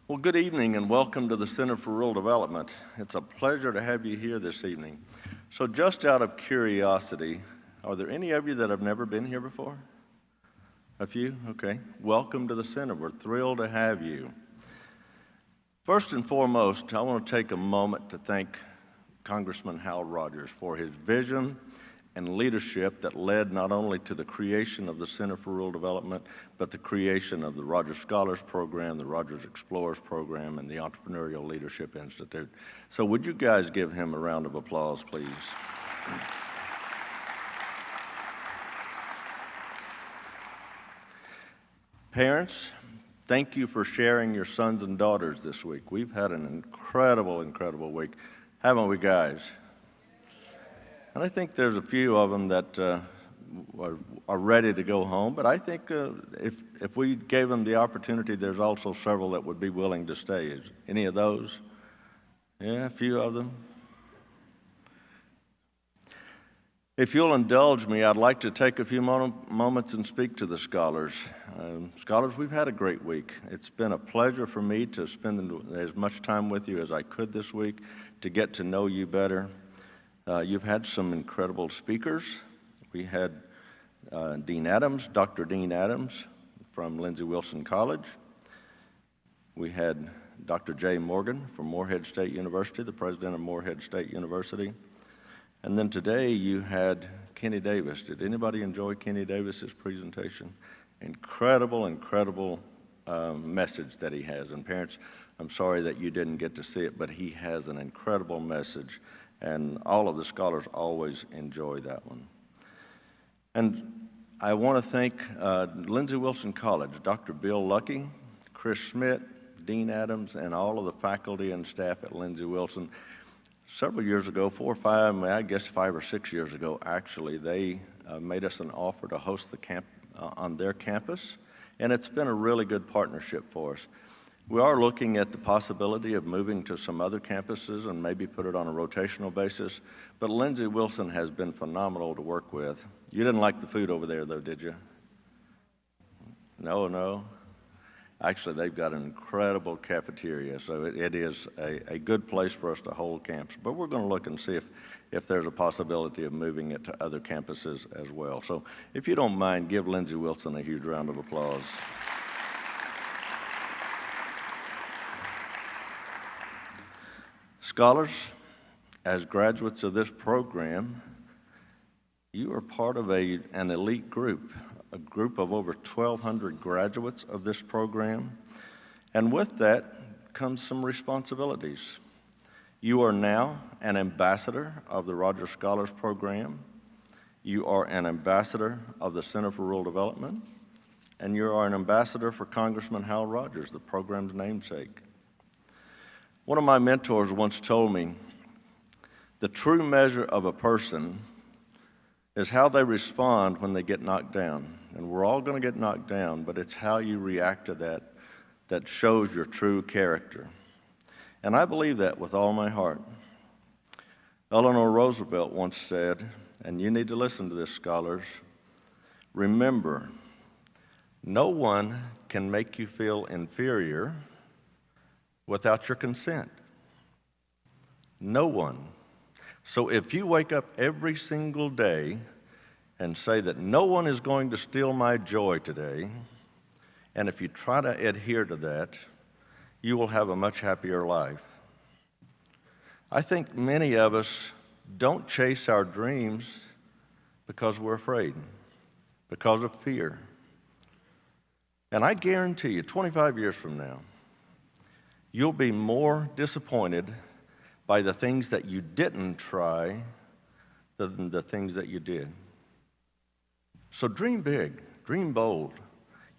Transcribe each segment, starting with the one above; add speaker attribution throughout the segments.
Speaker 1: Well, good evening and welcome to the Center for Rural Development. It's a pleasure to have you here this evening. So just out of curiosity, are there any of you that have never been here before? A few? Okay. Welcome to the center. We're thrilled to have you. First and foremost, I want to take a moment to thank Congressman Hal Rogers for his vision and leadership that led not only to the creation of the Center for Rural Development, but the creation of the Rogers Scholars Program, the Rogers Explorers Program, and the Entrepreneurial Leadership Institute. So would you guys give him a round of applause, please? Parents, thank you for sharing your sons and daughters this week. We've had an incredible week, haven't we, guys? And I think there's a few of them that are ready to go home, but I think if we gave them the opportunity, there's also several that would be willing to stay. Is any of those? Yeah, a few of them. If you'll indulge me, I'd like to take a few moments and speak to the scholars. Scholars, we've had a great week. It's been a pleasure for me to spend as much time with you as I could this week to get to know you better. You've had some incredible speakers. We had Dean Adams, Dr. Dean Adams from Lindsey Wilson College. We had Dr. Jay Morgan from Morehead State University, the president of Morehead State University. And then today you had Kenny Davis. Did anybody enjoy Kenny Davis's presentation? Incredible message that he has. And parents, I'm sorry that you didn't get to see it, but he has an incredible message. And all of the scholars always enjoy that one. And I want to thank Lindsey Wilson College, Dr. Bill Lucky, Chris Schmidt, Dean Adams, and all of the faculty and staff at Lindsey Wilson. Several years ago, 5 or 6 years ago, actually, they made us an offer to host the camp on their campus, and it's been a really good partnership for us. We are looking at the possibility of moving to some other campuses and maybe put it on a rotational basis, but Lindsey Wilson has been phenomenal to work with. You didn't like the food over there, though, did you? No. Actually, they've got an incredible cafeteria, so it is a good place for us to hold camps. But we're going to look and see if there's a possibility of moving it to other campuses as well. So if you don't mind, give Lindsey Wilson a huge round of applause. Scholars, as graduates of this program, you are part of an elite group, a group of over 1,200 graduates of this program, and with that comes some responsibilities. You are now an ambassador of the Rogers Scholars Program, you are an ambassador of the Center for Rural Development, and you are an ambassador for Congressman Hal Rogers, the program's namesake. One of my mentors once told me, the true measure of a person is how they respond when they get knocked down. And we're all going to get knocked down, but it's how you react to that that shows your true character. And I believe that with all my heart. Eleanor Roosevelt once said, and you need to listen to this, scholars, remember, no one can make you feel inferior without your consent. No one. So if you wake up every single day and say that no one is going to steal my joy today, and if you try to adhere to that, you will have a much happier life. I think many of us don't chase our dreams because we're afraid, because of fear. And I guarantee you, 25 years from now, you'll be more disappointed by the things that you didn't try than the things that you did. So dream big, dream bold.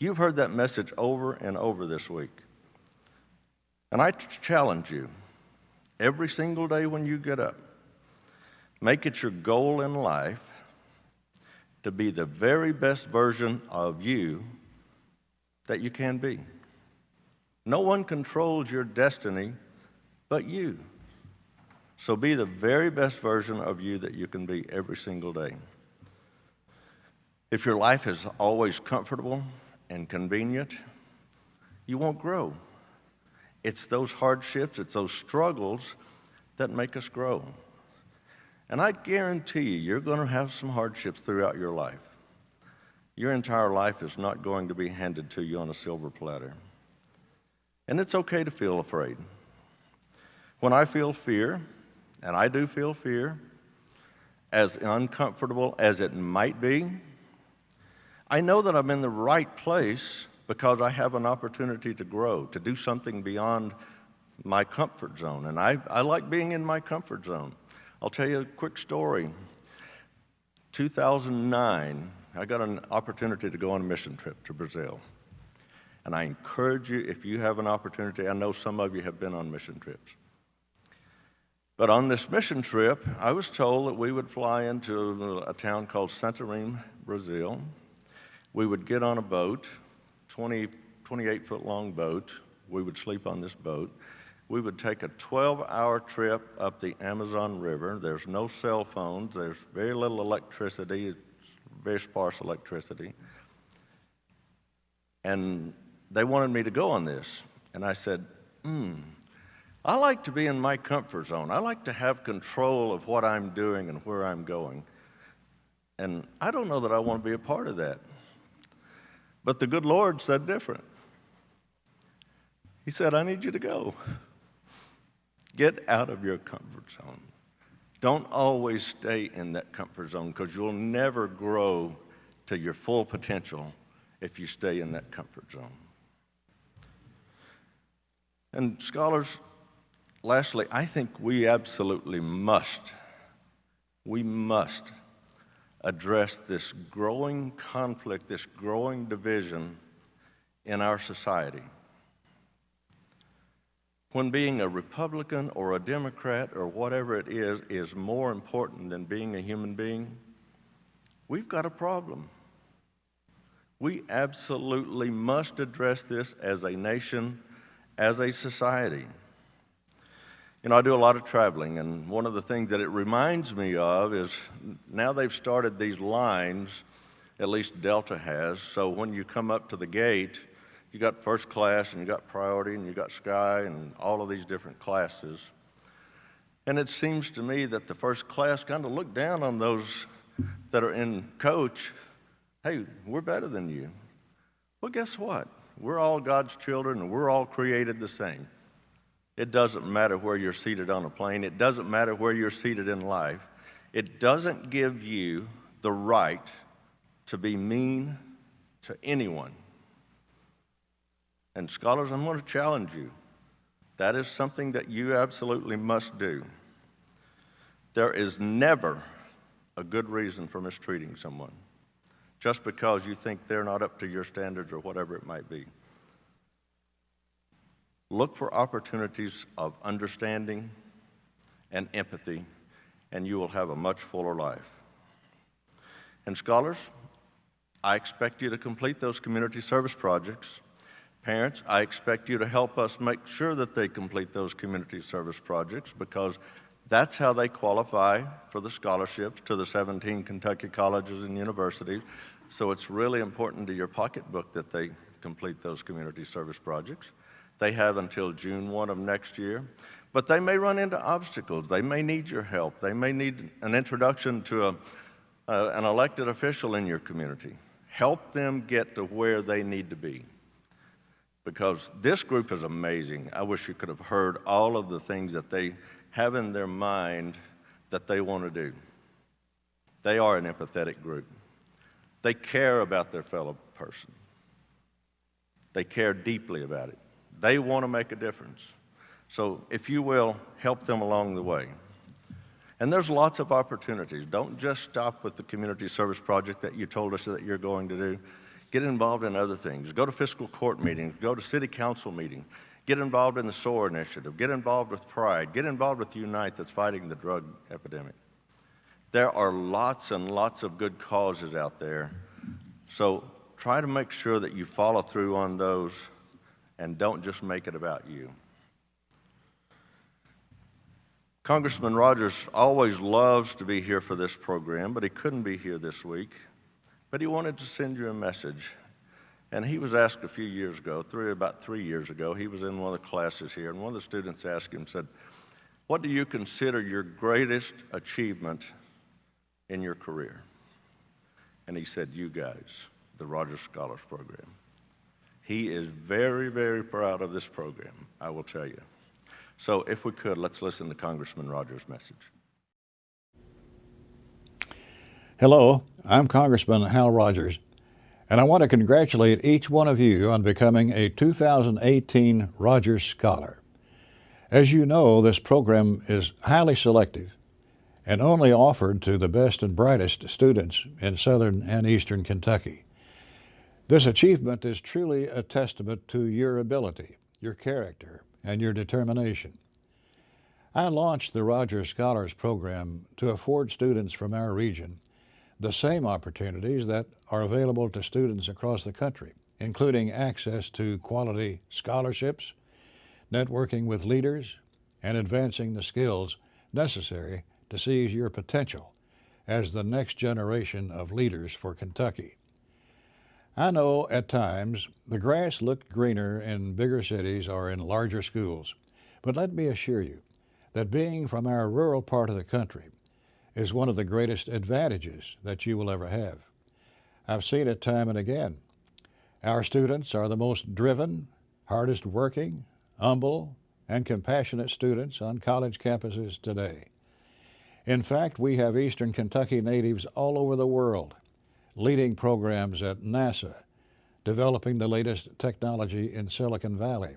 Speaker 1: You've heard that message over and over this week. And I challenge you, every single day when you get up, make it your goal in life to be the very best version of you that you can be. No one controls your destiny but you. So be the very best version of you that you can be every single day. If your life is always comfortable and convenient, you won't grow. It's those hardships, it's those struggles that make us grow. And I guarantee you, you're going to have some hardships throughout your life. Your entire life is not going to be handed to you on a silver platter. And it's okay to feel afraid. When I feel fear, and I do feel fear, as uncomfortable as it might be, I know that I'm in the right place because I have an opportunity to grow, to do something beyond my comfort zone. And I like being in my comfort zone. I'll tell you a quick story. 2009, I got an opportunity to go on a mission trip to Brazil. And I encourage you, if you have an opportunity, I know some of you have been on mission trips. But on this mission trip, I was told that we would fly into a town called Santarém, Brazil. We would get on a boat, 28-foot long boat. We would sleep on this boat. We would take a 12-hour trip up the Amazon River. There's no cell phones. There's very little electricity, very sparse electricity. And they wanted me to go on this. And I said, I like to be in my comfort zone. I like to have control of what I'm doing and where I'm going. And I don't know that I want to be a part of that. But the good Lord said different. He said, I need you to go. Get out of your comfort zone. Don't always stay in that comfort zone because you'll never grow to your full potential if you stay in that comfort zone. And scholars, lastly, I think we absolutely must address this growing conflict, this growing division in our society. When being a Republican or a Democrat or whatever it is more important than being a human being, we've got a problem. We absolutely must address this as a nation, as a society. You know, I do a lot of traveling, and one of the things that it reminds me of is now they've started these lines, at least Delta has, so when you come up to the gate, you got first class, and you got priority, and you got sky, and all of these different classes. And it seems to me that the first class kind of look down on those that are in coach. Hey, we're better than you. Well, guess what? We're all God's children, and we're all created the same. It doesn't matter where you're seated on a plane. It doesn't matter where you're seated in life. It doesn't give you the right to be mean to anyone. And scholars, I'm going to challenge you. That is something that you absolutely must do. There is never a good reason for mistreating someone just because you think they're not up to your standards or whatever it might be. Look for opportunities of understanding and empathy, and you will have a much fuller life. And scholars, I expect you to complete those community service projects. Parents, I expect you to help us make sure that they complete those community service projects because that's how they qualify for the scholarships to the 17 Kentucky colleges and universities. So it's really important to your pocketbook that they complete those community service projects. They have until June 1 of next year, but they may run into obstacles. They may need your help. They may need an introduction to an elected official in your community. Help them get to where they need to be. Because this group is amazing. I wish you could have heard all of the things that they have in their mind that they want to do. They are an empathetic group. They care about their fellow person. They care deeply about it. They want to make a difference. So if you will, help them along the way. And there's lots of opportunities. Don't just stop with the community service project that you told us that you're going to do. Get involved in other things. Go to fiscal court meetings. Go to city council meetings. Get involved in the SOAR initiative. Get involved with Pride. Get involved with Unite that's fighting the drug epidemic. There are lots and lots of good causes out there. So try to make sure that you follow through on those and don't just make it about you. Congressman Rogers always loves to be here for this program, but he couldn't be here this week. But he wanted to send you a message. And he was asked a few years ago, about 3 years ago, he was in one of the classes here, and one of the students asked him, said, "What do you consider your greatest achievement in your career?" And he said, "You guys, the Rogers Scholars Program." He is very, very proud of this program, I will tell you. So if we could, let's listen to Congressman Rogers' message.
Speaker 2: Hello, I'm Congressman Hal Rogers, and I want to congratulate each one of you on becoming a 2018 Rogers Scholar. As you know, this program is highly selective and only offered to the best and brightest students in southern and eastern Kentucky. This achievement is truly a testament to your ability, your character, and your determination. I launched the Rogers Scholars Program to afford students from our region the same opportunities that are available to students across the country, including access to quality scholarships, networking with leaders, and advancing the skills necessary to seize your potential as the next generation of leaders for Kentucky. I know at times the grass looked greener in bigger cities or in larger schools, but let me assure you that being from our rural part of the country is one of the greatest advantages that you will ever have. I've seen it time and again. Our students are the most driven, hardest working, humble, and compassionate students on college campuses today. In fact, we have Eastern Kentucky natives all over the world, leading programs at NASA, developing the latest technology in Silicon Valley,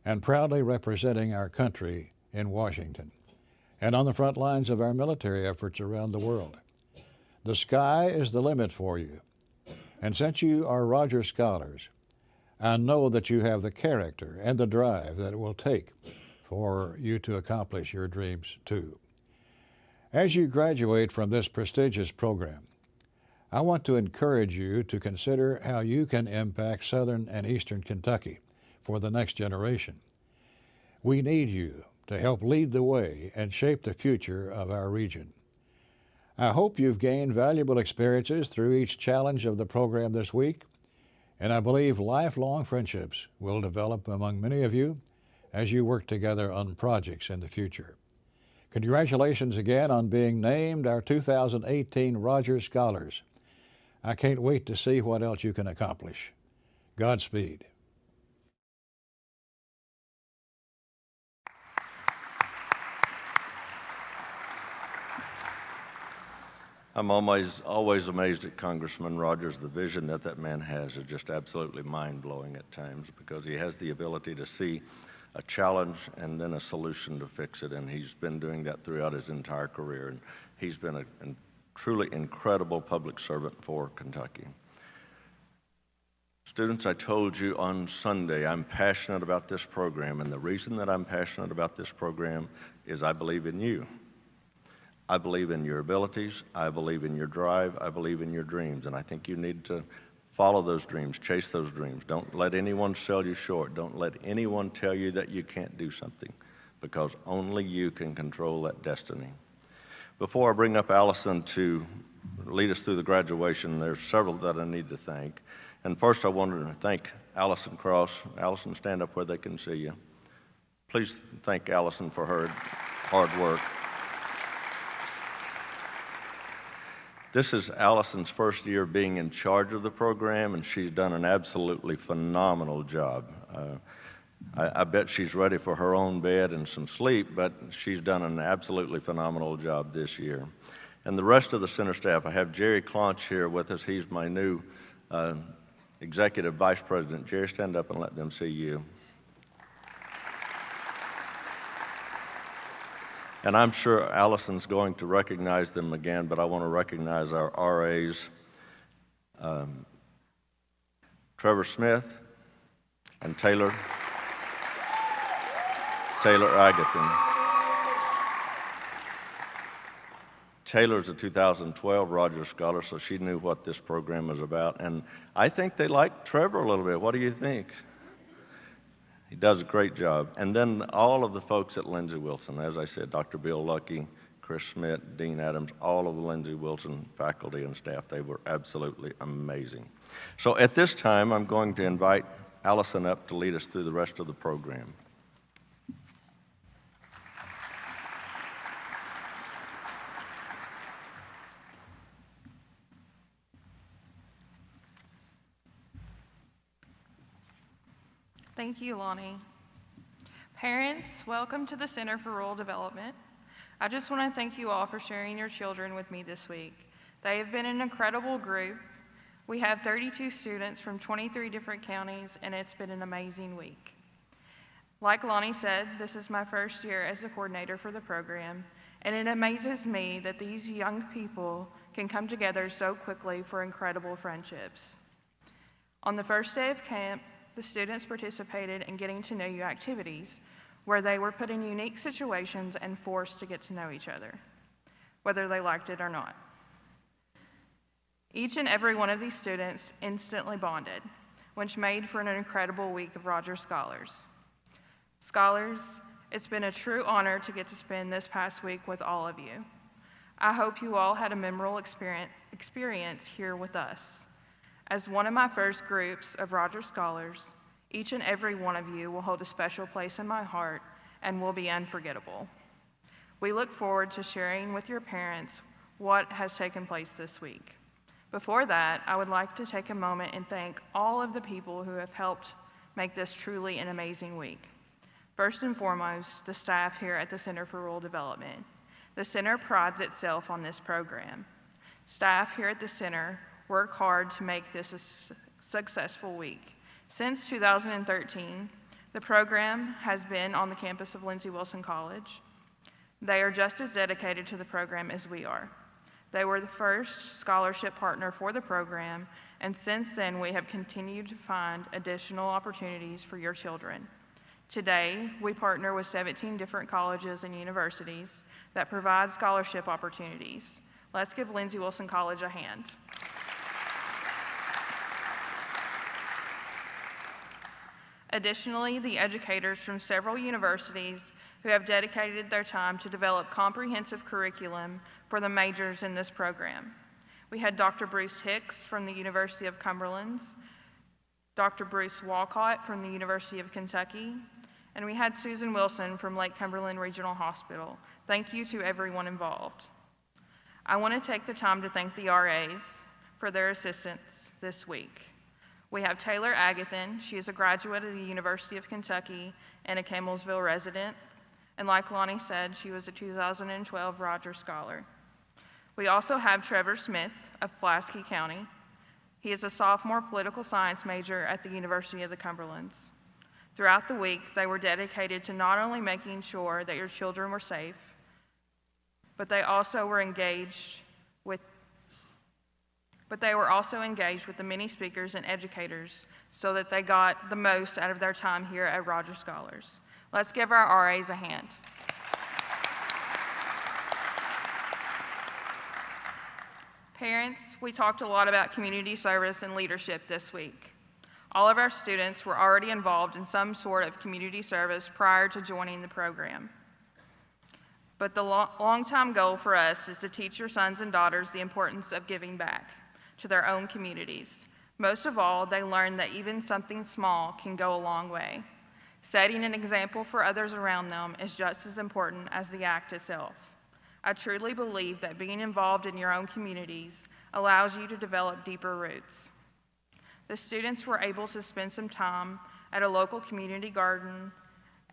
Speaker 2: and proudly representing our country in Washington, and on the front lines of our military efforts around the world. The sky is the limit for you, and since you are Rogers Scholars, I know that you have the character and the drive that it will take for you to accomplish your dreams too. As you graduate from this prestigious program, I want to encourage you to consider how you can impact southern and eastern Kentucky for the next generation. We need you to help lead the way and shape the future of our region. I hope you've gained valuable experiences through each challenge of the program this week, and I believe lifelong friendships will develop among many of you as you work together on projects in the future. Congratulations again on being named our 2018 Rogers Scholars. I can't wait to see what else you can accomplish. Godspeed.
Speaker 1: I'm always amazed at Congressman Rogers. The vision that man has is just absolutely mind-blowing at times, because he has the ability to see a challenge and then a solution to fix it, and he's been doing that throughout his entire career, and he's been a truly incredible public servant for Kentucky. Students, I told you on Sunday I'm passionate about this program, and the reason that I'm passionate about this program is I believe in you. I believe in your abilities, I believe in your drive, I believe in your dreams, and I think you need to follow those dreams, chase those dreams. Don't let anyone sell you short. Don't let anyone tell you that you can't do something, because only you can control that destiny. Before I bring up Allison to lead us through the graduation, there's several that I need to thank. And first I wanted to thank Allison Cross. Allison, stand up where they can see you. Please thank Allison for her hard work. This is Allison's first year being in charge of the program, and she's done an absolutely phenomenal job. I bet she's ready for her own bed and some sleep, but she's done an absolutely phenomenal job this year. And the rest of the center staff, I have Jerry Clonch here with us. He's my new Executive Vice President. Jerry, stand up and let them see you. And I'm sure Allison's going to recognize them again, but I want to recognize our RAs, Trevor Smith and Taylor Agathon. Taylor's a 2012 Rogers Scholar, so she knew what this program was about. And I think they like Trevor a little bit. What do you think? He does a great job. And then all of the folks at Lindsey Wilson, as I said, Dr. Bill Lucky, Chris Schmidt, Dean Adams, all of the Lindsey Wilson faculty and staff. They were absolutely amazing. So at this time, I'm going to invite Allison up to lead us through the rest of the program.
Speaker 3: Thank you, Lonnie. Parents, welcome to the Center for Rural Development. I just want to thank you all for sharing your children with me this week. They have been an incredible group. We have 32 students from 23 different counties, and it's been an amazing week. Like Lonnie said, this is my first year as the coordinator for the program, and it amazes me that these young people can come together so quickly for incredible friendships. On the first day of camp, the students participated in getting to know you activities where they were put in unique situations and forced to get to know each other, whether they liked it or not. Each and every one of these students instantly bonded, which made for an incredible week of Rogers Scholars. Scholars, it's been a true honor to get to spend this past week with all of you. I hope you all had a memorable experience here with us. As one of my first groups of Rogers Scholars, each and every one of you will hold a special place in my heart and will be unforgettable. We look forward to sharing with your parents what has taken place this week. Before that, I would like to take a moment and thank all of the people who have helped make this truly an amazing week. First and foremost, the staff here at the Center for Rural Development. The center prides itself on this program. Staff here at the center work hard to make this a successful week. Since 2013, the program has been on the campus of Lindsey Wilson College. They are just as dedicated to the program as we are. They were the first scholarship partner for the program, and since then we have continued to find additional opportunities for your children. Today, we partner with 17 different colleges and universities that provide scholarship opportunities. Let's give Lindsey Wilson College a hand. Additionally, the educators from several universities who have dedicated their time to develop comprehensive curriculum for the majors in this program. We had Dr. Bruce Hicks from the University of Cumberland, Dr. Bruce Walcott from the University of Kentucky, and we had Susan Wilson from Lake Cumberland Regional Hospital. Thank you to everyone involved. I want to take the time to thank the RAs for their assistance this week. We have Taylor Agathan. She is a graduate of the University of Kentucky and a Campbellsville resident. And like Lonnie said, she was a 2012 Rogers Scholar. We also have Trevor Smith of Pulaski County. He is a sophomore political science major at the University of the Cumberlands. Throughout the week, they were dedicated to not only making sure that your children were safe, but they were also engaged with the many speakers and educators so that they got the most out of their time here at Rogers Scholars. Let's give our RAs a hand. Parents, we talked a lot about community service and leadership this week. All of our students were already involved in some sort of community service prior to joining the program. But the long-time goal for us is to teach your sons and daughters the importance of giving back to their own communities. Most of all, they learn that even something small can go a long way. Setting an example for others around them is just as important as the act itself. I truly believe that being involved in your own communities allows you to develop deeper roots. The students were able to spend some time at a local community garden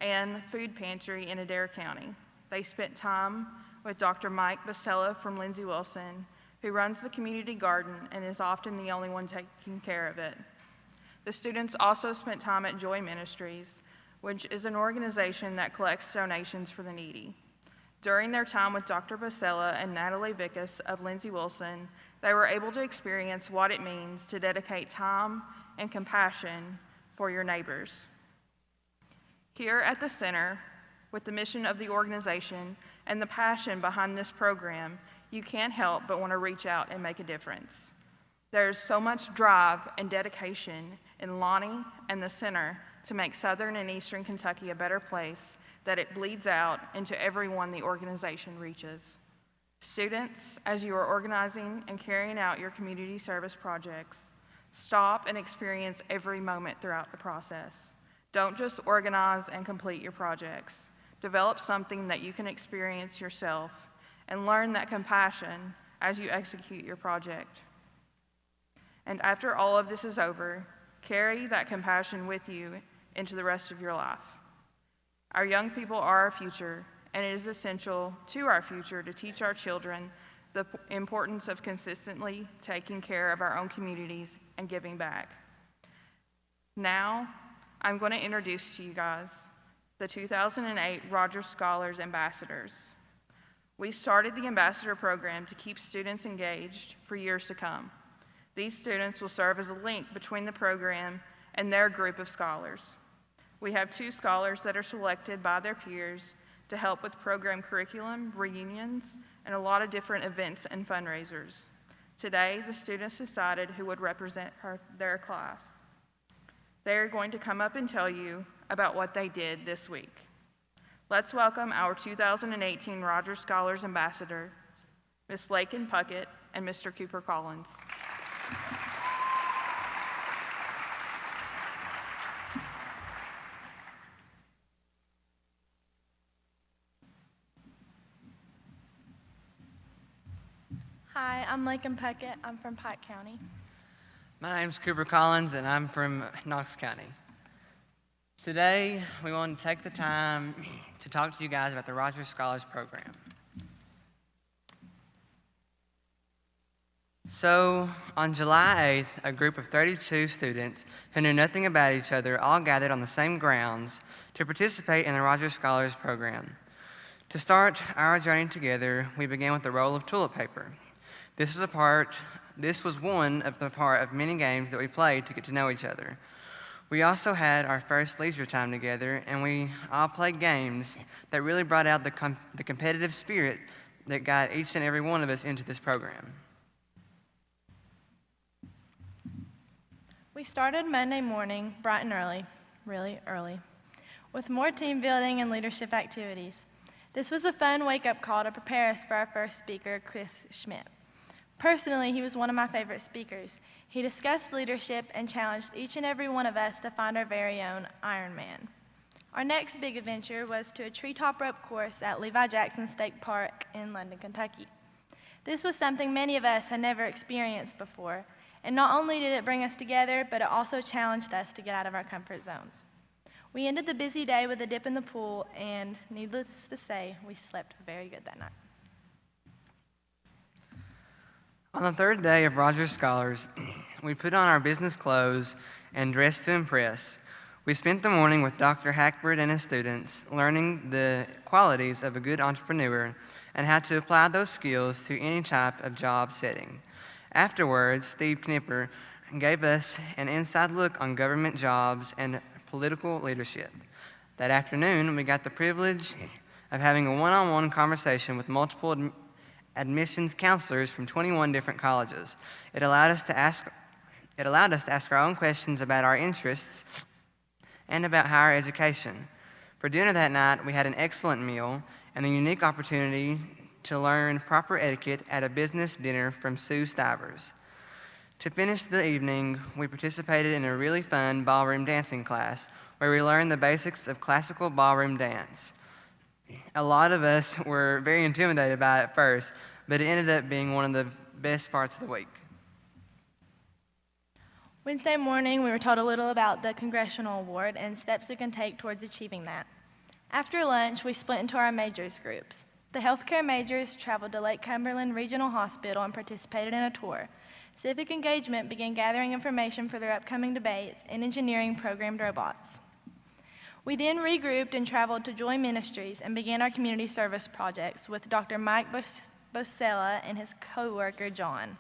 Speaker 3: and food pantry in Adair County. They spent time with Dr. Mike Basella from Lindsey Wilson, who runs the community garden and is often the only one taking care of it. The students also spent time at Joy Ministries, which is an organization that collects donations for the needy. During their time with Dr. Basella and Natalie Vickus of Lindsey Wilson, they were able to experience what it means to dedicate time and compassion for your neighbors. Here at the center, with the mission of the organization and the passion behind this program, you can't help but want to reach out and make a difference. There's so much drive and dedication in Lonnie and the center to make Southern and Eastern Kentucky a better place that it bleeds out into everyone the organization reaches. Students, as you are organizing and carrying out your community service projects, stop and experience every moment throughout the process. Don't just organize and complete your projects. Develop something that you can experience yourself and learn that compassion as you execute your project. And after all of this is over, carry that compassion with you into the rest of your life. Our young people are our future, and it is essential to our future to teach our children the importance of consistently taking care of our own communities and giving back. Now, I'm going to introduce to you guys the 2008 Rogers Scholars Ambassadors. We started the Ambassador Program to keep students engaged for years to come. These students will serve as a link between the program and their group of scholars. We have 2 scholars that are selected by their peers to help with program curriculum, reunions, and a lot of different events and fundraisers. Today, the students decided who would represent their class. They are going to come up and tell you about what they did this week. Let's welcome our 2018 Rogers Scholars Ambassador, Ms. Lakin Puckett and Mr. Cooper Collins.
Speaker 4: Hi, I'm Lakin Puckett. I'm from Pike County.
Speaker 5: My name's Cooper Collins, and I'm from Knox County. Today, we want to take the time to talk to you guys about the Rogers Scholars Program. So, on July 8th, a group of 32 students who knew nothing about each other all gathered on the same grounds to participate in the Rogers Scholars Program. To start our journey together, we began with the roll of toilet paper. This was one of the part of many games that we played to get to know each other. We also had our first leisure time together, and we all played games that really brought out the competitive spirit that got each and every one of us into this program.
Speaker 4: We started Monday morning bright and early, really early, with more team building and leadership activities. This was a fun wake-up call to prepare us for our first speaker, Chris Schmidt. Personally, he was one of my favorite speakers. He discussed leadership and challenged each and every one of us to find our very own Iron Man. Our next big adventure was to a treetop rope course at Levi Jackson State Park in London, Kentucky. This was something many of us had never experienced before, and not only did it bring us together, but it also challenged us to get out of our comfort zones. We ended the busy day with a dip in the pool, and needless to say, we slept very good that night.
Speaker 5: On the third day of Rogers Scholars, we put on our business clothes and dressed to impress. We spent the morning with Dr. Hackford and his students, learning the qualities of a good entrepreneur and how to apply those skills to any type of job setting. Afterwards, Steve Knipper gave us an inside look on government jobs and political leadership. That afternoon, we got the privilege of having a one-on-one conversation with multiple admissions counselors from 21 different colleges. It allowed us to ask our own questions about our interests and about higher education. For dinner that night, we had an excellent meal and a unique opportunity to learn proper etiquette at a business dinner from Sue Stivers. To finish the evening, we participated in a really fun ballroom dancing class where we learned the basics of classical ballroom dance. A lot of us were very intimidated by it at first, but it ended up being one of the best parts of the week.
Speaker 4: Wednesday morning, we were told a little about the Congressional Award and steps we can take towards achieving that. After lunch, we split into our majors groups. The healthcare majors traveled to Lake Cumberland Regional Hospital and participated in a tour. Civic Engagement began gathering information for their upcoming debates, and engineering programmed robots. We then regrouped and traveled to Joy Ministries and began our community service projects with Dr. Mike Bosella and his co-worker, John.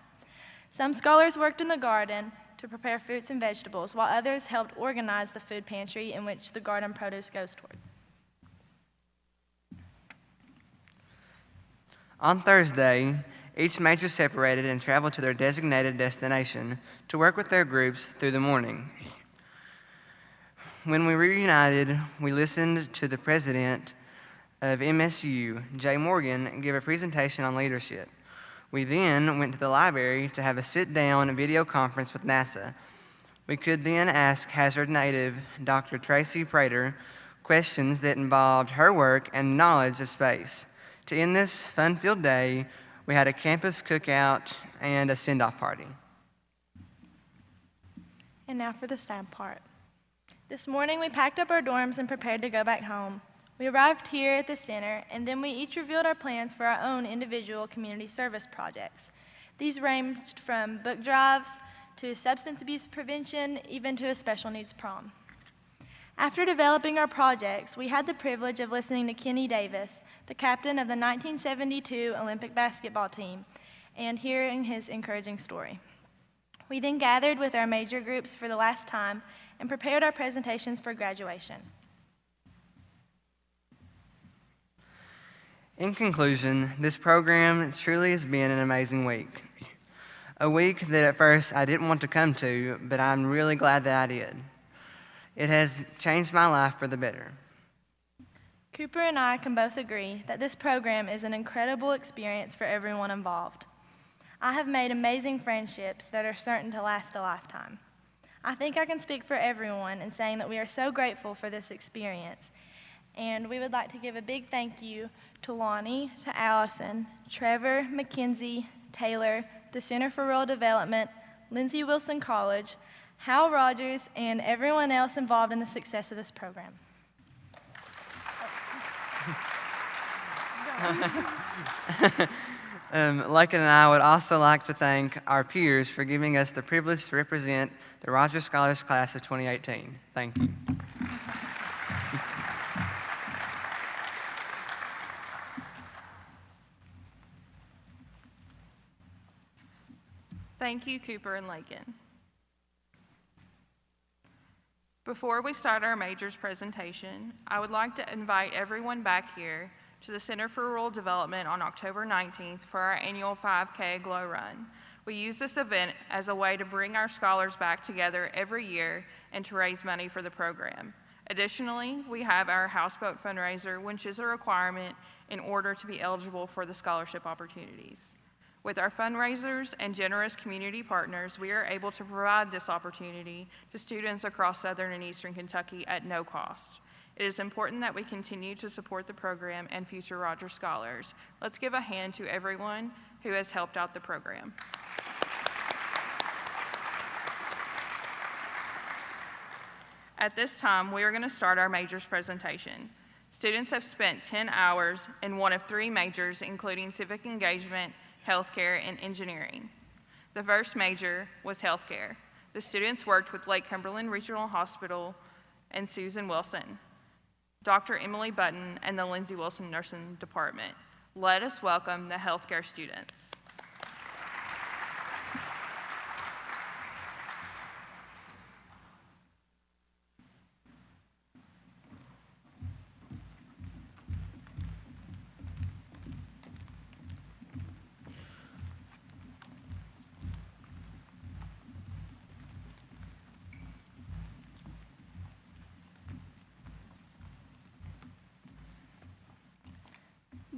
Speaker 4: Some scholars worked in the garden to prepare fruits and vegetables, while others helped organize the food pantry in which the garden produce goes toward.
Speaker 5: On Thursday, each major separated and traveled to their designated destination to work with their groups through the morning. When we reunited, we listened to the president of MSU, Jay Morgan, give a presentation on leadership. We then went to the library to have a sit-down video conference with NASA. We could then ask Hazard native Dr. Tracy Prater questions that involved her work and knowledge of space. To end this fun-filled day, we had a campus cookout and a send-off party.
Speaker 4: And now for the sad part. This morning we packed up our dorms and prepared to go back home. We arrived here at the center, and then we each revealed our plans for our own individual community service projects. These ranged from book drives to substance abuse prevention, even to a special needs prom. After developing our projects, we had the privilege of listening to Kenny Davis, the captain of the 1972 Olympic basketball team, and hearing his encouraging story. We then gathered with our major groups for the last time and prepared our presentations for graduation.
Speaker 5: In conclusion, this program truly has been an amazing week. A week that at first I didn't want to come to, but I'm really glad that I did. It has changed my life for the better.
Speaker 4: Cooper and I can both agree that this program is an incredible experience for everyone involved. I have made amazing friendships that are certain to last a lifetime. I think I can speak for everyone in saying that we are so grateful for this experience. And we would like to give a big thank you to Lonnie, to Allison, Trevor, Mackenzie, Taylor, the Center for Rural Development, Lindsey Wilson College, Hal Rogers, and everyone else involved in the success of this program.
Speaker 5: Lakin and I would also like to thank our peers for giving us the privilege to represent the Rogers Scholars Class of 2018. Thank you.
Speaker 3: Thank you, Cooper and Lakin. Before we start our majors presentation, I would like to invite everyone back here to the Center for Rural Development on October 19th for our annual 5K Glow Run. We use this event as a way to bring our scholars back together every year and to raise money for the program. Additionally, we have our houseboat fundraiser, which is a requirement in order to be eligible for the scholarship opportunities. With our fundraisers and generous community partners, we are able to provide this opportunity to students across Southern and Eastern Kentucky at no cost. It is important that we continue to support the program and future Rogers Scholars. Let's give a hand to everyone who has helped out the program. At this time, we are going to start our majors presentation. Students have spent 10 hours in one of 3 majors, including Civic Engagement, Healthcare, and Engineering. The first major was Healthcare. The students worked with Lake Cumberland Regional Hospital and Susan Wilson, Dr. Emily Button, and the Lindsey Wilson Nursing Department. Let us welcome the Healthcare students.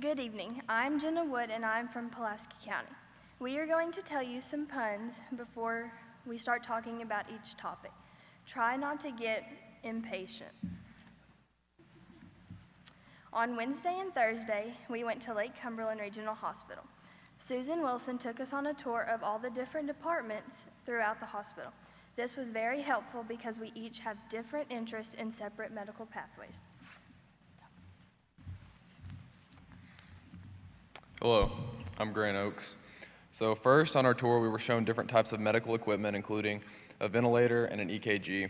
Speaker 6: Good evening. I'm Jenna Wood and I'm from Pulaski County. We are going to tell you some puns before we start talking about each topic. Try not to get impatient. On Wednesday and Thursday, we went to Lake Cumberland Regional Hospital. Susan Wilson took us on a tour of all the different departments throughout the hospital. This was very helpful because we each have different interests in separate medical pathways.
Speaker 7: Hello, I'm Grant Oakes. So first on our tour, we were shown different types of medical equipment, including a ventilator and an EKG.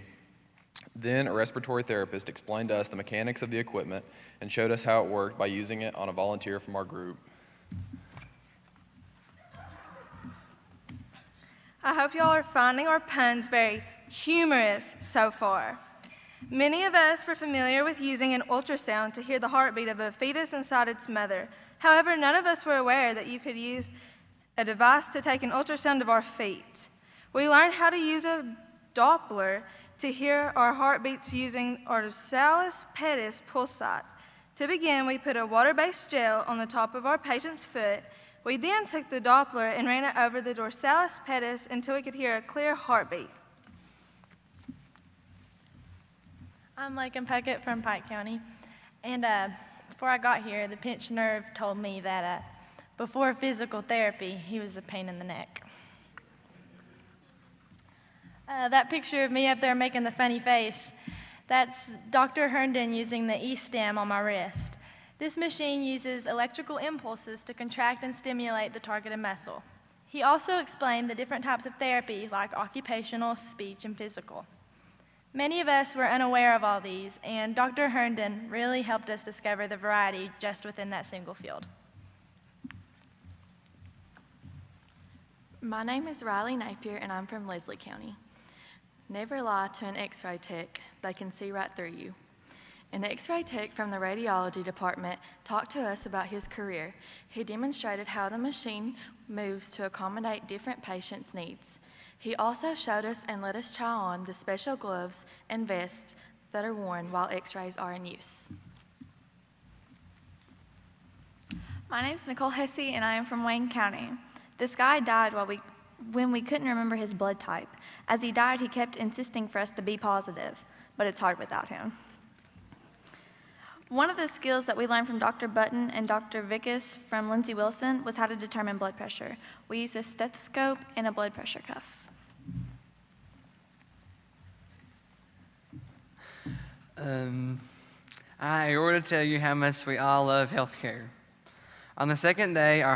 Speaker 7: Then a respiratory therapist explained to us the mechanics of the equipment and showed us how it worked by using it on a volunteer from our group.
Speaker 8: I hope y'all are finding our puns very humorous so far. Many of us were familiar with using an ultrasound to hear the heartbeat of a fetus inside its mother. However, none of us were aware that you could use a device to take an ultrasound of our feet. We learned how to use a Doppler to hear our heartbeats using our Salus pedis pulsat To begin, we put a water-based gel on the top of our patient's foot. We then took the Doppler and ran it over the dorsalis pedis until we could hear a clear heartbeat.
Speaker 4: I'm Lakin Puckett from Pike County, and before I got here, the pinched nerve told me that before physical therapy, he was a pain in the neck. That picture of me up there making the funny face, that's Dr. Herndon using the E-stem on my wrist. This machine uses electrical impulses to contract and stimulate the targeted muscle. He also explained the different types of therapy, like occupational, speech, and physical. Many of us were unaware of all these, and Dr. Herndon really helped us discover the variety just within that single field.
Speaker 9: My name is Riley Napier, and I'm from Leslie County. Never lie to an x-ray tech. They can see right through you. An x-ray tech from the radiology department talked to us about his career. He demonstrated how the machine moves to accommodate different patients' needs. He also showed us and let us try on the special gloves and vests that are worn while x-rays are in use.
Speaker 10: My name is Nicole Hesse, and I am from Wayne County. This guy died when we couldn't remember his blood type. As he died, he kept insisting for us to be positive, but it's hard without him. One of the skills that we learned from Dr. Button and Dr. Vickus from Lindsey Wilson was how to determine blood pressure. We used a stethoscope and a blood pressure cuff.
Speaker 5: I ordered to tell you how much we all love healthcare. On the second day of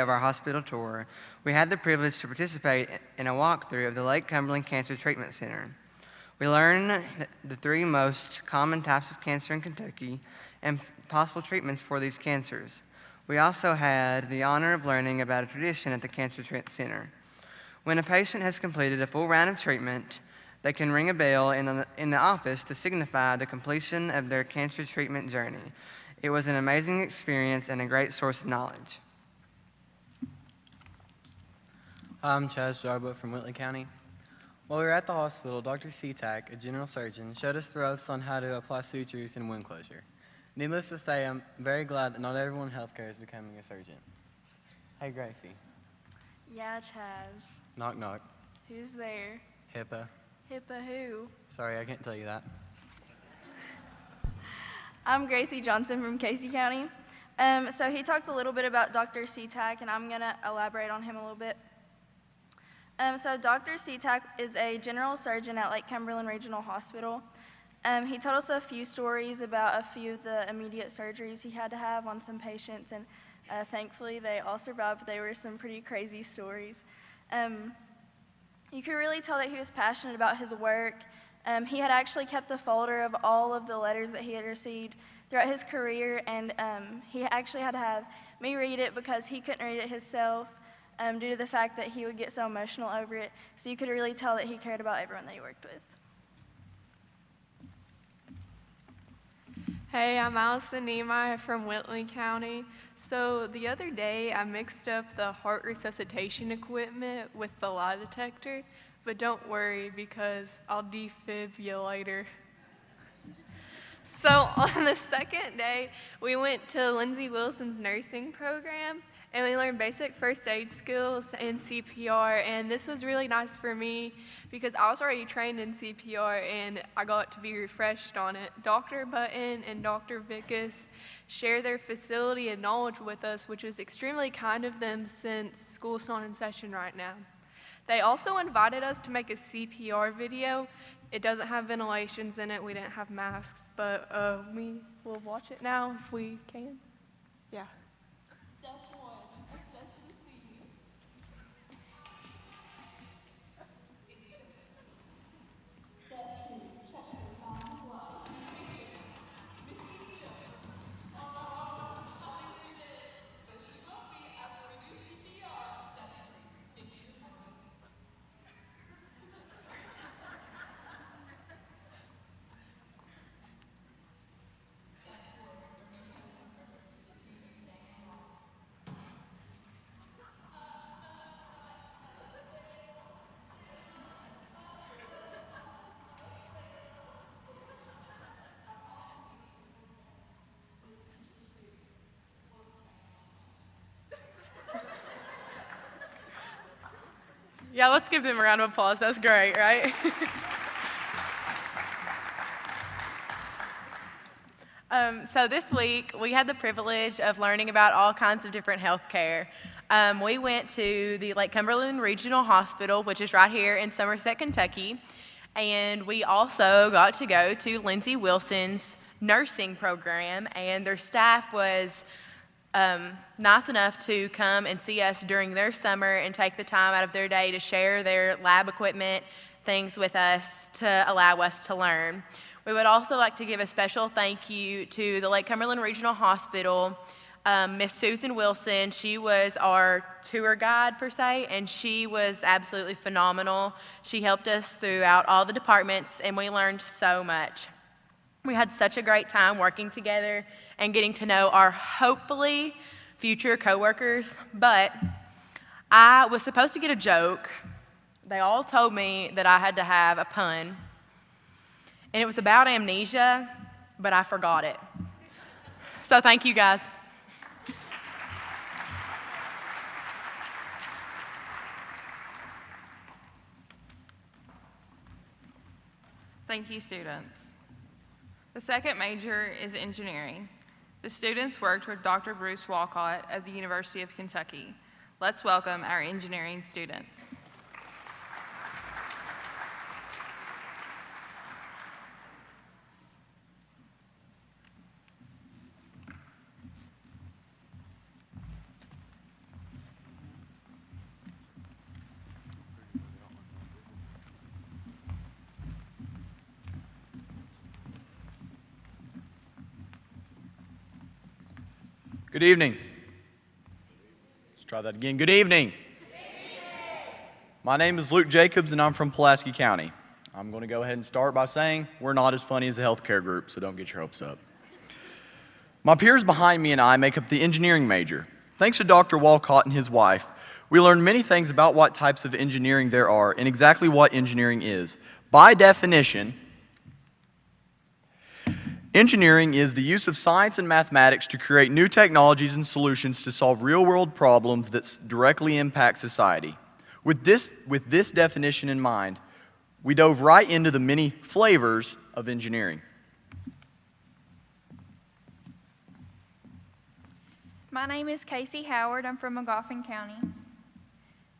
Speaker 5: our hospital tour, we had the privilege to participate in a walkthrough of the Lake Cumberland Cancer Treatment Center. We learned the 3 most common types of cancer in Kentucky and possible treatments for these cancers. We also had the honor of learning about a tradition at the Cancer Treatment Center. When a patient has completed a full round of treatment, they can ring a bell in the office to signify the completion of their cancer treatment journey. It was an amazing experience and a great source of knowledge.
Speaker 11: I'm Chaz Jarba from Whitley County. While we were at the hospital, Dr. Seatack, a general surgeon, showed us the ropes on how to apply sutures and wound closure. Needless to say, I'm very glad that not everyone in healthcare is becoming a surgeon. Hey, Gracie.
Speaker 12: Yeah, Chaz.
Speaker 11: Knock, knock.
Speaker 12: Who's there?
Speaker 11: HIPAA.
Speaker 12: HIPAA who?
Speaker 11: Sorry, I can't tell you that.
Speaker 12: I'm Gracie Johnson from Casey County. So he talked a little bit about Dr. Seatack, and I'm going to elaborate on him a little bit. So Dr. Seatack is a general surgeon at Lake Cumberland Regional Hospital. He told us a few stories about a few of the immediate surgeries he had to have on some patients, and thankfully they all survived, but they were some pretty crazy stories. You could really tell that he was passionate about his work. He had actually kept a folder of all of the letters that he had received throughout his career, and he actually had to have me read it because he couldn't read it himself due to the fact that he would get so emotional over it. So you could really tell that he cared about everyone that he worked with.
Speaker 13: Hey, I'm Allison Nehemiah from Whitley County. So the other day I mixed up the heart resuscitation equipment with the lie detector, but don't worry because I'll defib you later. So on the second day, we went to Lindsey Wilson's nursing program, and we learned basic first aid skills and CPR, and this was really nice for me because I was already trained in CPR and I got to be refreshed on it. Dr. Button and Dr. Vickus share their facility and knowledge with us, which is extremely kind of them since school's not in session right now. They also invited us to make a CPR video. It doesn't have ventilations in it, we didn't have masks, but we will watch it now if we can. Yeah.
Speaker 14: Step 1, assess the scene. Step 2, check for signs of life. Miss Keisha. I think she did, but she won't be after we do CPR. Step 3, fix your heart. Step 4, remove some reference to the tube stand.
Speaker 15: Yeah, let's give them a round of applause. That's great, right? So this week, we had the privilege of learning about all kinds of different healthcare. We went to the Lake Cumberland Regional Hospital, which is right here in Somerset, Kentucky, and we also got to go to Lindsey Wilson's nursing program, and their staff was nice enough to come and see us during their summer and take the time out of their day to share their lab equipment, things with us to allow us to learn. We would also like to give a special thank you to the Lake Cumberland Regional Hospital, Miss Susan Wilson. She was our tour guide per se, and she was absolutely phenomenal. She helped us throughout all the departments, and we learned so much. We had such a great time working together and getting to know our hopefully future coworkers, but I was supposed to get a joke. They all told me that I had to have a pun, and it was about amnesia, but I forgot it. So thank you, guys.
Speaker 3: Thank you, students. The second major is engineering. The students worked with Dr. Bruce Walcott of the University of Kentucky. Let's welcome our engineering students.
Speaker 16: Good evening. Let's try that again. Good evening. My name is Luke Jacobs, and I'm from Pulaski County. I'm going to go ahead and start by saying we're not as funny as the healthcare group, so don't get your hopes up. My peers behind me and I make up the engineering major. Thanks to Dr. Walcott and his wife, we learned many things about what types of engineering there are and exactly what engineering is. By definition, engineering is the use of science and mathematics to create new technologies and solutions to solve real-world problems that directly impact society. With this definition in mind, we dove right into the many flavors of engineering.
Speaker 6: My name is Casey Howard. I'm from McGoffin County.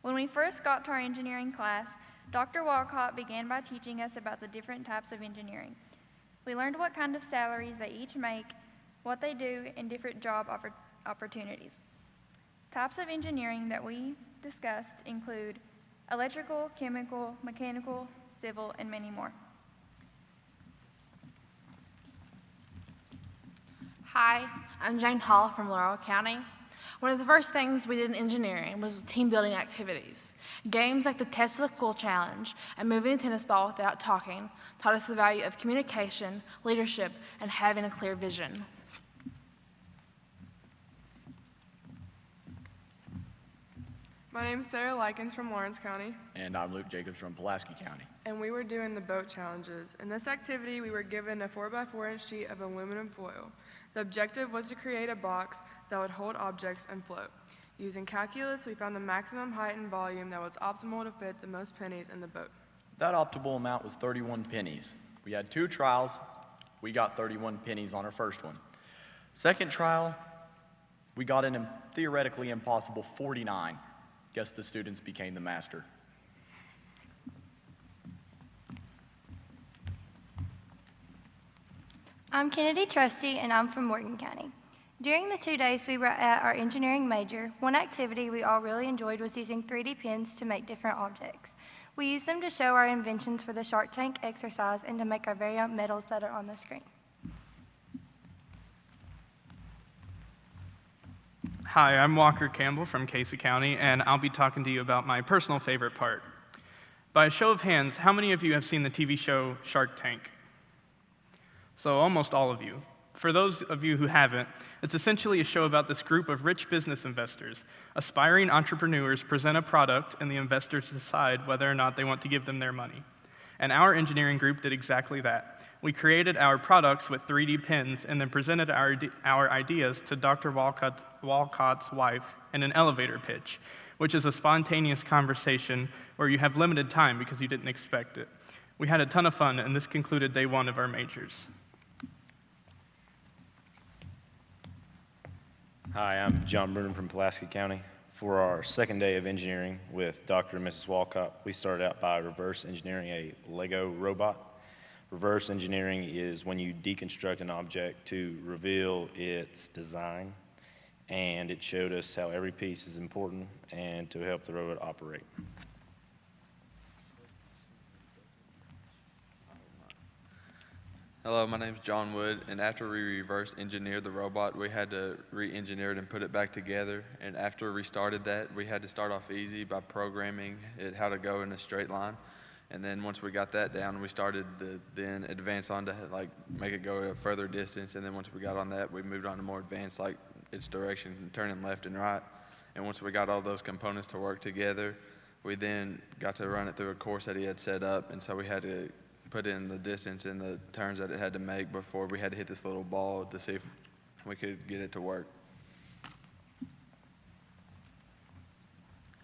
Speaker 6: When we first got to our engineering class, Dr. Walcott began by teaching us about the different types of engineering. We learned what kind of salaries they each make, what they do, and different job opportunities. Types of engineering that we discussed include electrical, chemical, mechanical, civil, and many more.
Speaker 17: Hi, I'm Jane Hall from Laurel County. One of the first things we did in engineering was team building activities. Games like the Tesla Cool Challenge and moving the tennis ball without talking taught us the value of communication, leadership, and having a clear vision.
Speaker 18: My name is Sarah Likens from Lawrence County.
Speaker 16: And I'm Luke Jacobs from Pulaski County.
Speaker 18: And we were doing the boat challenges. In this activity, we were given a 4x4-inch sheet of aluminum foil. The objective was to create a box that would hold objects and float. Using calculus, we found the maximum height and volume that was optimal to fit the most pennies in the boat.
Speaker 16: That optimal amount was 31 pennies. We had 2 trials. We got 31 pennies on our first one. Second trial, we got an theoretically impossible 49. Guess the students became the master.
Speaker 4: I'm Kennedy Trusty, and I'm from Morgan County. During the 2 days we were at our engineering major, one activity we all really enjoyed was using 3D pens to make different objects. We used them to show our inventions for the Shark Tank exercise and to make our very own medals that are on the screen.
Speaker 19: Hi, I'm Walker Campbell from Casey County, and I'll be talking to you about my personal favorite part. By a show of hands, how many of you have seen the TV show Shark Tank? So almost all of you. For those of you who haven't, it's essentially a show about this group of rich business investors. Aspiring entrepreneurs present a product, and the investors decide whether or not they want to give them their money. And our engineering group did exactly that. We created our products with 3D pens and then presented our ideas to Dr. Walcott's wife in an elevator pitch. which is a spontaneous conversation where you have limited time because you didn't expect it. We had a ton of fun, and this concluded day one of our majors.
Speaker 20: Hi, I'm John Bruner from Pulaski County. For our second day of engineering with Dr. and Mrs. Walcott, we started out by reverse engineering a Lego robot. Reverse engineering is when you deconstruct an object to reveal its design, and it showed us how every piece is important and to help the robot operate.
Speaker 21: Hello, my name's John Wood, and after we reverse engineered the robot, we had to re-engineer it and put it back together. And after we started that, we had to start off easy by programming it how to go in a straight line. And then once we got that down, we started to then advance on to like make it go a further distance. And then once we got on that, we moved on to more advanced, like its direction, turning left and right. And once we got all those components to work together, we then got to run it through a course that he had set up. And so we had to put in the distance and the turns that it had to make before we had to hit this little ball to see if we could get it to work.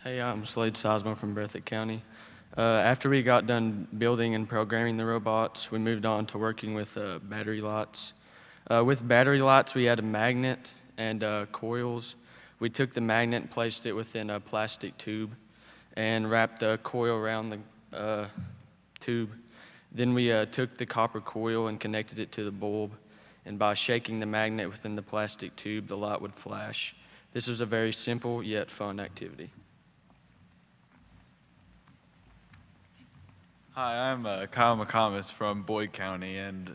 Speaker 22: Hey, I'm Slade Sizemore from Breathitt County. After we got done building and programming the robots, we moved on to working with battery lights. With battery lights, we had a magnet and coils. We took the magnet and placed it within a plastic tube and wrapped the coil around the tube. Then we took the copper coil and connected it to the bulb, and by shaking the magnet within the plastic tube, the light would flash. This was a very simple yet fun activity.
Speaker 23: Hi, I'm Kyle McComas from Boyd County, and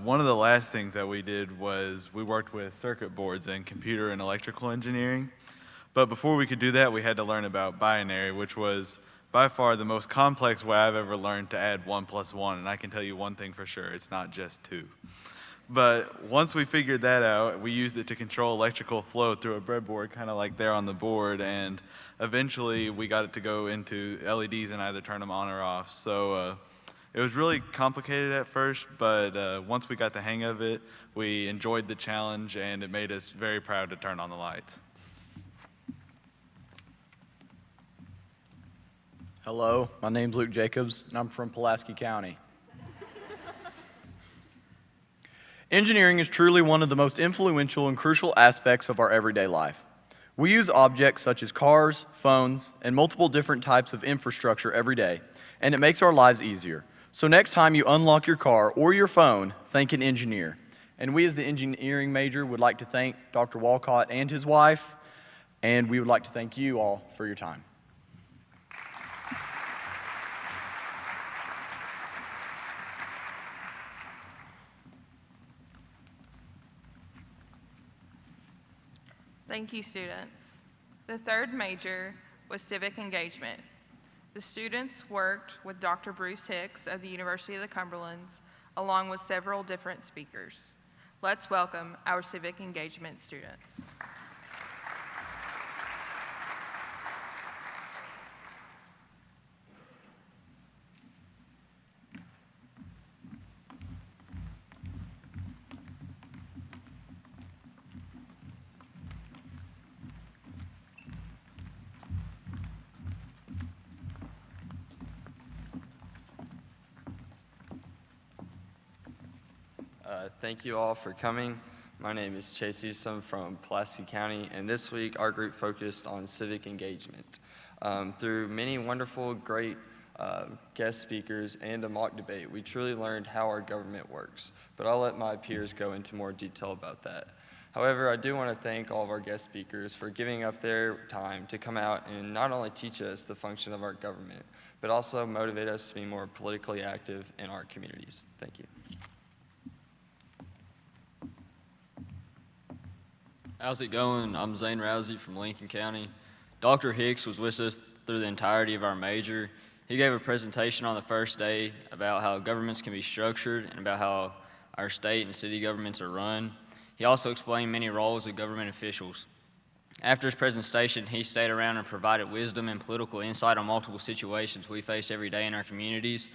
Speaker 23: one of the last things that we did was we worked with circuit boards and computer and electrical engineering. But before we could do that, we had to learn about binary, which was by far the most complex way I've ever learned to add 1 + 1, and I can tell you one thing for sure, it's not just 2. But once we figured that out, we used it to control electrical flow through a breadboard, kind of like there on the board, and eventually we got it to go into LEDs and either turn them on or off. So it was really complicated at first, but once we got the hang of it, we enjoyed the challenge, and it made us very proud to turn on the lights.
Speaker 16: Hello, my name's Luke Jacobs, and I'm from Pulaski County. Engineering is truly one of the most influential and crucial aspects of our everyday life. We use objects such as cars, phones, and multiple different types of infrastructure every day, and it makes our lives easier. So next time you unlock your car or your phone, thank an engineer. And we as the engineering major would like to thank Dr. Walcott and his wife, and we would like to thank you all for your time.
Speaker 3: Thank you, students. The third major was Civic Engagement. The students worked with Dr. Bruce Hicks of the University of the Cumberlands, along with several different speakers. Let's welcome our Civic Engagement students.
Speaker 24: Thank you all for coming. My name is Chase Easton from Pulaski County, and this week our group focused on civic engagement. Through many wonderful, great guest speakers and a mock debate, we truly learned how our government works, but I'll let my peers go into more detail about that. However, I do want to thank all of our guest speakers for giving up their time to come out and not only teach us the function of our government, but also motivate us to be more politically active in our communities. Thank you.
Speaker 25: How's it going? I'm Zane Rousey from Lincoln County. Dr. Hicks was with us through the entirety of our major. He gave a presentation on the first day about how governments can be structured and about how our state and city governments are run. He also explained many roles of government officials. After his presentation, he stayed around and provided wisdom and political insight on multiple situations we face every day in our communities.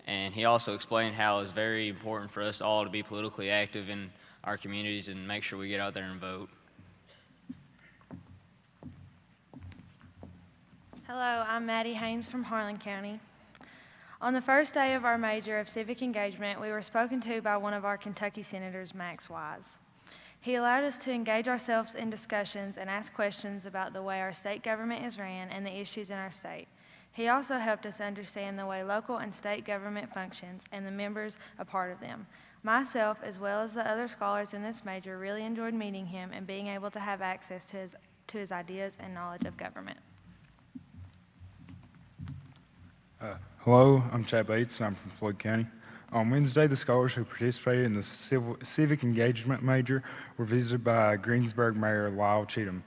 Speaker 25: And he also explained how it's very important for us all to be politically active in our communities and make sure we get out there and vote.
Speaker 1: Hello, I'm Maddie Haynes from Harlan County. On the first day of our major of civic engagement, we were spoken to by one of our Kentucky senators, Max Wise. He allowed us to engage ourselves in discussions and ask questions about the way our state government is ran and the issues in our state. He also helped us understand the way local and state government functions and the members a part of them. Myself, as well as the other scholars in this major, really enjoyed meeting him and being able to have access to his ideas and knowledge of government.
Speaker 2: Hello, I'm Chad Bates, and I'm from Floyd County. On Wednesday, the scholars who participated in the Civic Engagement major were visited by Greensburg Mayor Lyle Cheatham.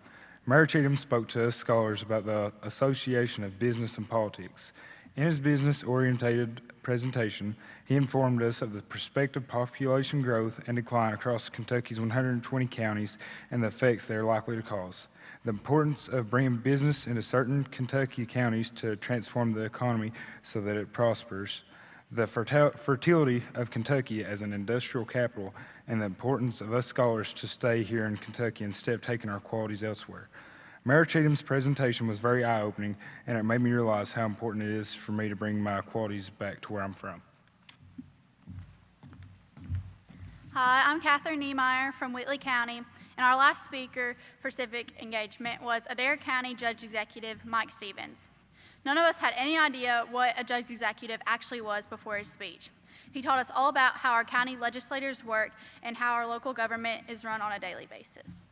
Speaker 2: Mayor Cheatham spoke to us scholars about the association of business and politics. In his business-oriented presentation, he informed us of the prospective population growth and decline across Kentucky's 120 counties and the effects they are likely to cause. The importance of bringing business into certain Kentucky counties to transform the economy so that it prospers, the fertility of Kentucky as an industrial capital, and the importance of us scholars to stay here in Kentucky instead of taking our qualities elsewhere. Mayor Cheatham's presentation was very eye-opening, and it made me realize how important it is for me to bring my qualities back to where I'm from.
Speaker 7: Hi, I'm Catherine Niemeyer from Whately County, and our last speaker for Civic Engagement was Adair County Judge Executive Mike Stevens. None of us had any idea what a judge executive actually was before his speech. He taught us all about how our county legislators work and how our local government is run on a daily basis.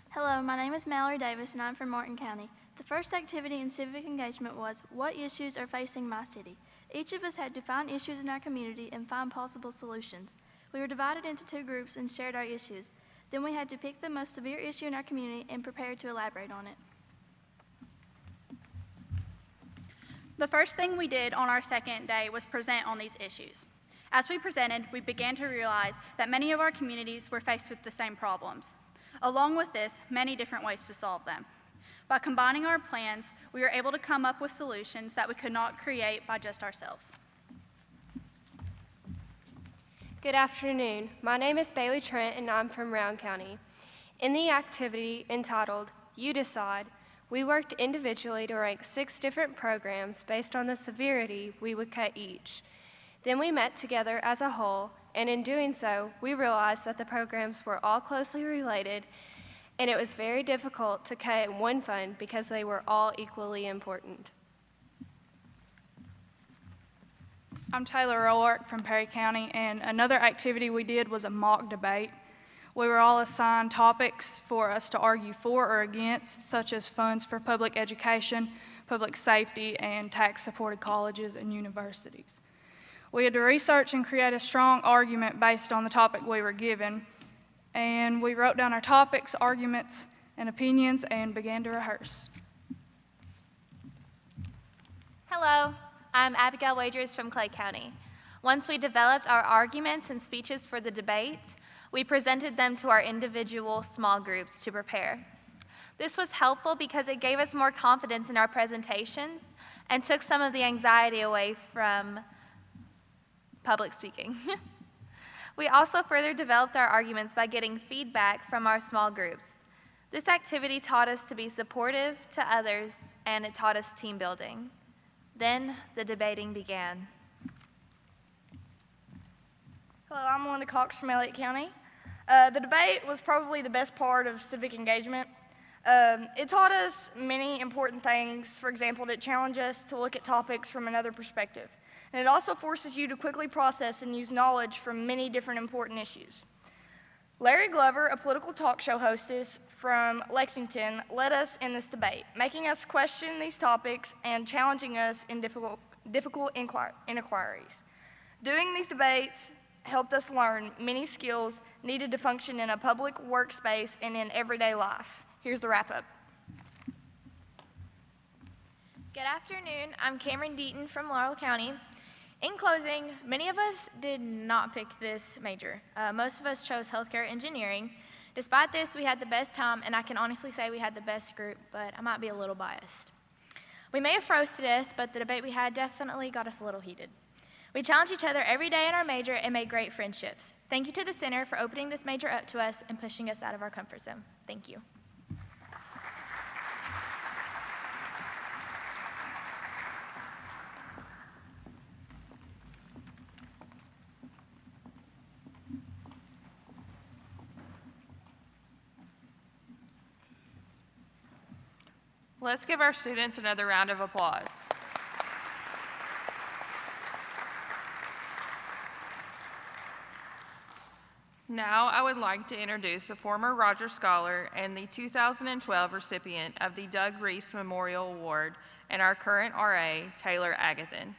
Speaker 6: Hello, my name is Mallory Davis and I'm from Martin County. The first activity in civic engagement was, what issues are facing my city? Each of us had to find issues in our community and find possible solutions. We were divided into two groups and shared our issues. Then we had to pick the most severe issue in our community and prepare to elaborate on it.
Speaker 7: The first thing we did on our second day was present on these issues. As we presented, we began to realize that many of our communities were faced with the same problems. Along with this, many different ways to solve them. By combining our plans, we were able to come up with solutions that we could not create by just ourselves.
Speaker 8: Good afternoon. My name is Bailey Trent and I'm from Round County. In the activity entitled You Decide, we worked individually to rank 6 different programs based on the severity we would cut each. Then we met together as a whole, and in doing so, we realized that the programs were all closely related, and it was very difficult to cut one fund because they were all equally important.
Speaker 9: I'm Taylor Roark from Perry County, and another activity we did was a mock debate. We were all assigned topics for us to argue for or against, such as funds for public education, public safety, and tax-supported colleges and universities. We had to research and create a strong argument based on the topic we were given, and we wrote down our topics, arguments, and opinions and began to rehearse.
Speaker 26: Hello, I'm Abigail Wagers from Clay County. Once we developed our arguments and speeches for the debate, we presented them to our individual small groups to prepare. This was helpful because it gave us more confidence in our presentations and took some of the anxiety away from public speaking. We also further developed our arguments by getting feedback from our small groups. This activity taught us to be supportive to others, and it taught us team building. Then the debating began.
Speaker 27: Hello, I'm Melinda Cox from Elliott County. The debate was probably the best part of civic engagement. It taught us many important things. For example, it challenged us to look at topics from another perspective. And it also forces you to quickly process and use knowledge from many different important issues. Larry Glover, a political talk show hostess from Lexington, led us in this debate, making us question these topics and challenging us in difficult inquiries. Doing these debates helped us learn many skills needed to function in a public workspace and in everyday life. Here's the wrap-up.
Speaker 28: Good afternoon. I'm Cameron Deaton from Laurel County. In closing, many of us did not pick this major. Most of us chose healthcare engineering. Despite this, we had the best time, and I can honestly say we had the best group, but I might be a little biased. We may have froze to death, but the debate we had definitely got us a little heated. We challenged each other every day in our major and made great friendships. Thank you to the center for opening this major up to us and pushing us out of our comfort zone. Thank you.
Speaker 3: Let's give our students another round of applause. Now I would like to introduce a former Rogers Scholar and the 2012 recipient of the Doug Reese Memorial Award and our current RA, Taylor Agathan.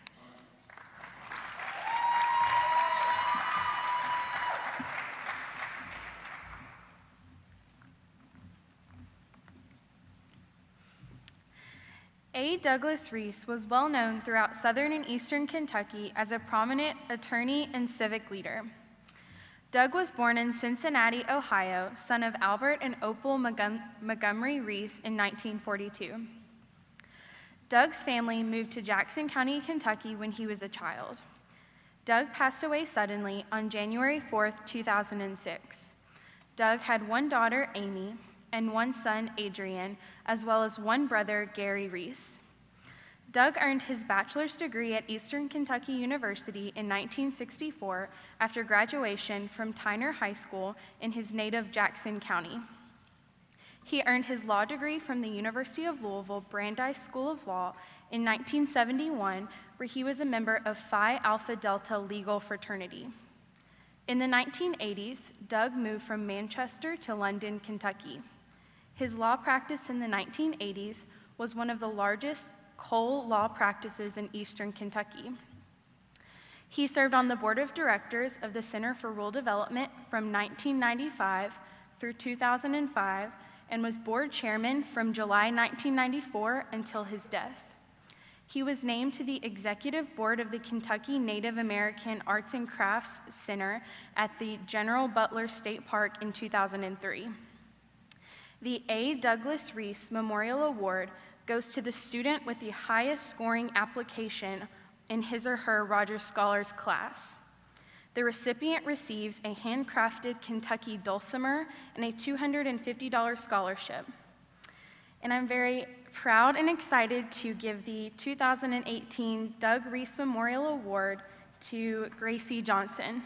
Speaker 1: A. Douglas Reese was well known throughout southern and eastern Kentucky as a prominent attorney and civic leader. Doug was born in Cincinnati, Ohio, son of Albert and Opal Montgomery Reese in 1942. Doug's family moved to Jackson County, Kentucky when he was a child. Doug passed away suddenly on January 4, 2006. Doug had one daughter, Amy, and one son, Adrian, as well as one brother, Gary Reese. Doug earned his bachelor's degree at Eastern Kentucky University in 1964 after graduation from Tyner High School in his native Jackson County. He earned his law degree from the University of Louisville Brandeis School of Law in 1971, where he was a member of Phi Alpha Delta legal fraternity. In the 1980s, Doug moved from Manchester to London, Kentucky. His law practice in the 1980s was one of the largest coal law practices in Eastern Kentucky. He served on the board of directors of the Center for Rural Development from 1995 through 2005 and was board chairman from July 1994 until his death. He was named to the executive board of the Kentucky Native American Arts and Crafts Center at the General Butler State Park in 2003. The A. Douglas Reese Memorial Award goes to the student with the highest scoring application in his or her Rogers Scholars class. The recipient receives a handcrafted Kentucky dulcimer and a $250 scholarship. And I'm very proud and excited to give the 2018 Doug Reese Memorial Award to Gracie Johnson.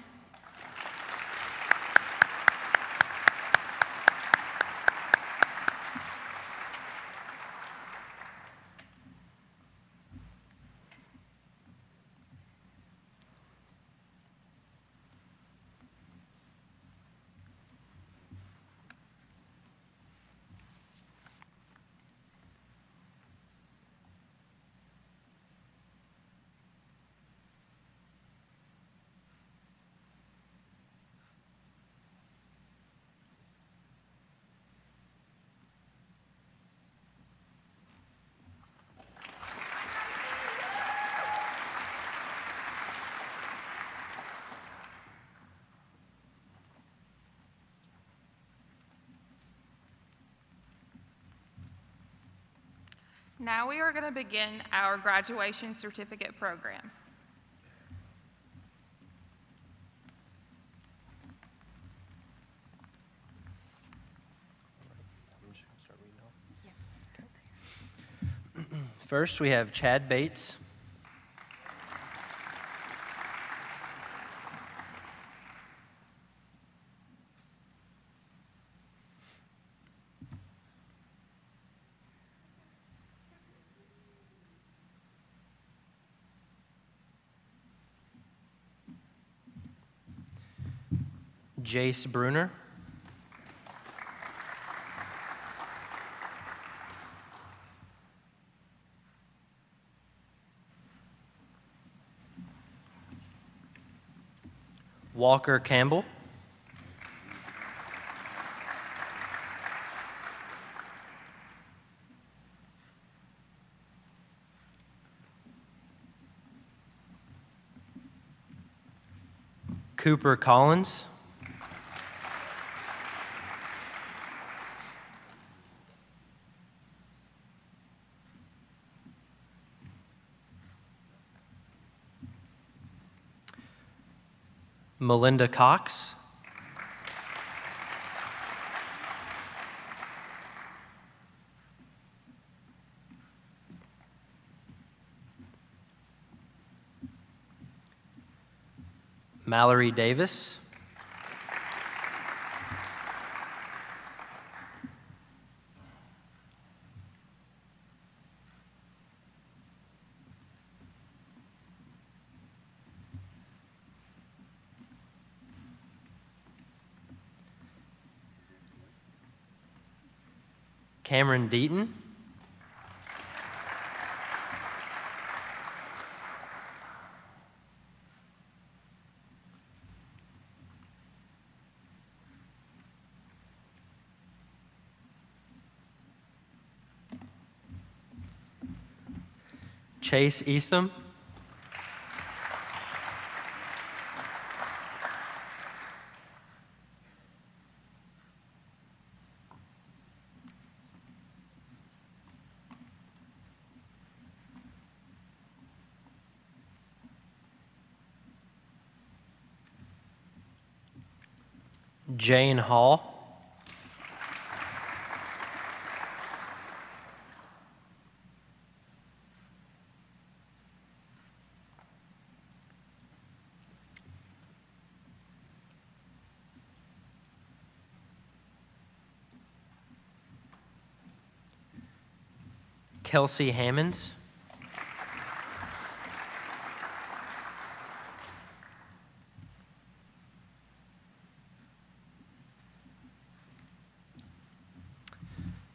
Speaker 1: Now we are going to begin our graduation certificate program.
Speaker 5: First, we have Chad Bates. Jace Bruner. Walker Campbell. Cooper Collins. Melinda Cox. Mallory Davis. Cameron Deaton. Chase Eastham. Jane Hall. Kelsey Hammonds.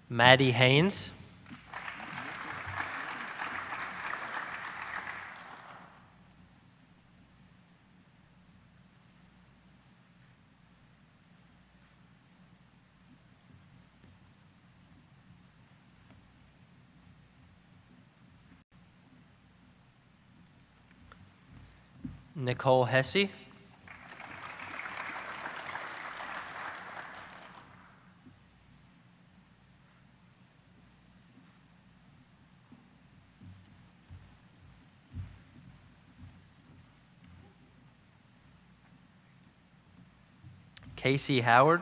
Speaker 5: Maddie Haynes. Nicole Hesse. Casey Howard.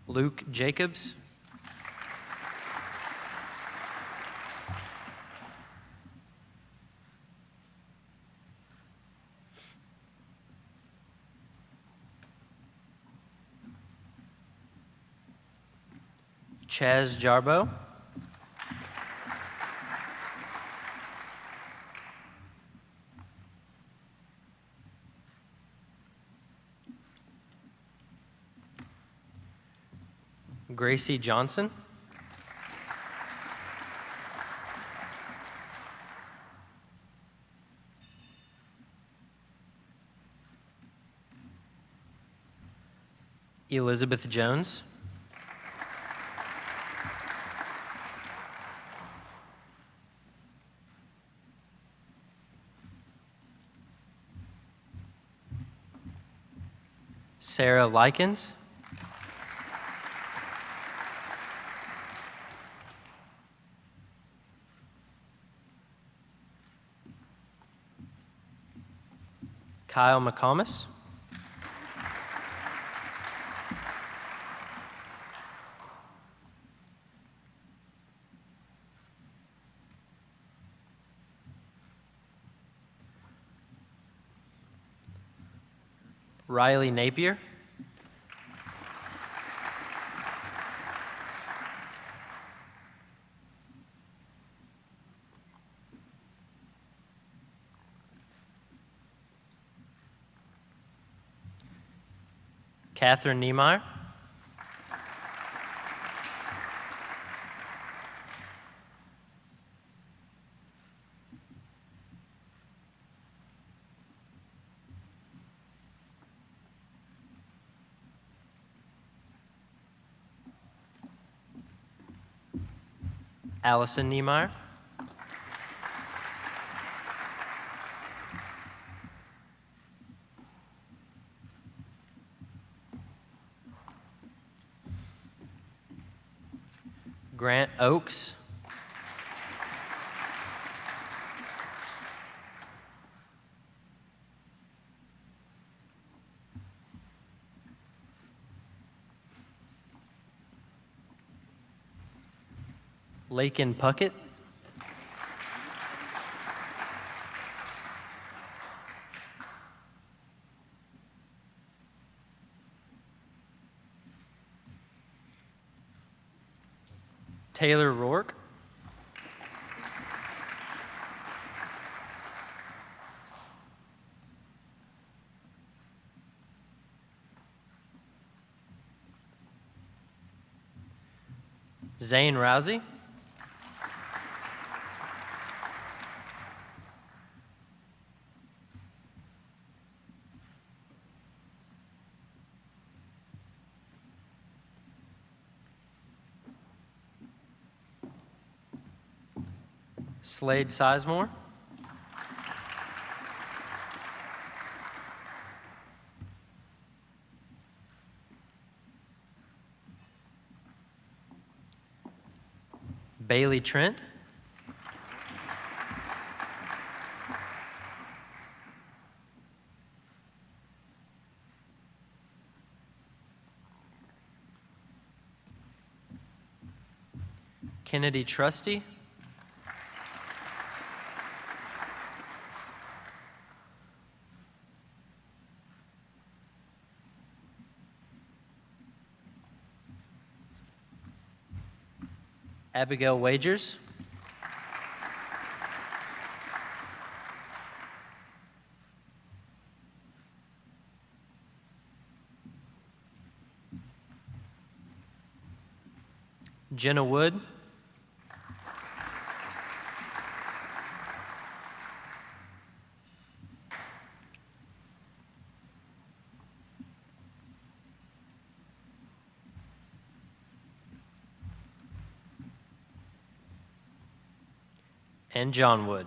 Speaker 5: Luke Jacobs. Chaz Jarbo. Gracie Johnson. Elizabeth Jones. Sarah Likens. Kyle McComas. Riley Napier. Catherine Niemeyer. Allison Niemeyer. Grant Oakes. Lakin Puckett. Taylor Rourke. Zane Rousey. Slade Sizemore. Bailey Trent. Kennedy Trusty. Abigail Wagers. Jenna Wood. And John Wood.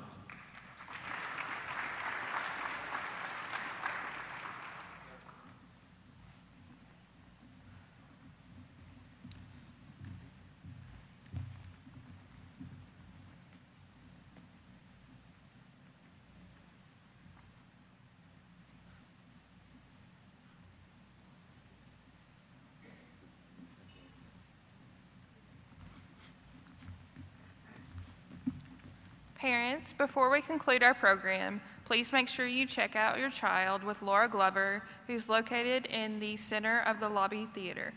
Speaker 3: Parents, before we conclude our program, please make sure you check out your child with Laura Glover, who's located in the center of the lobby theater.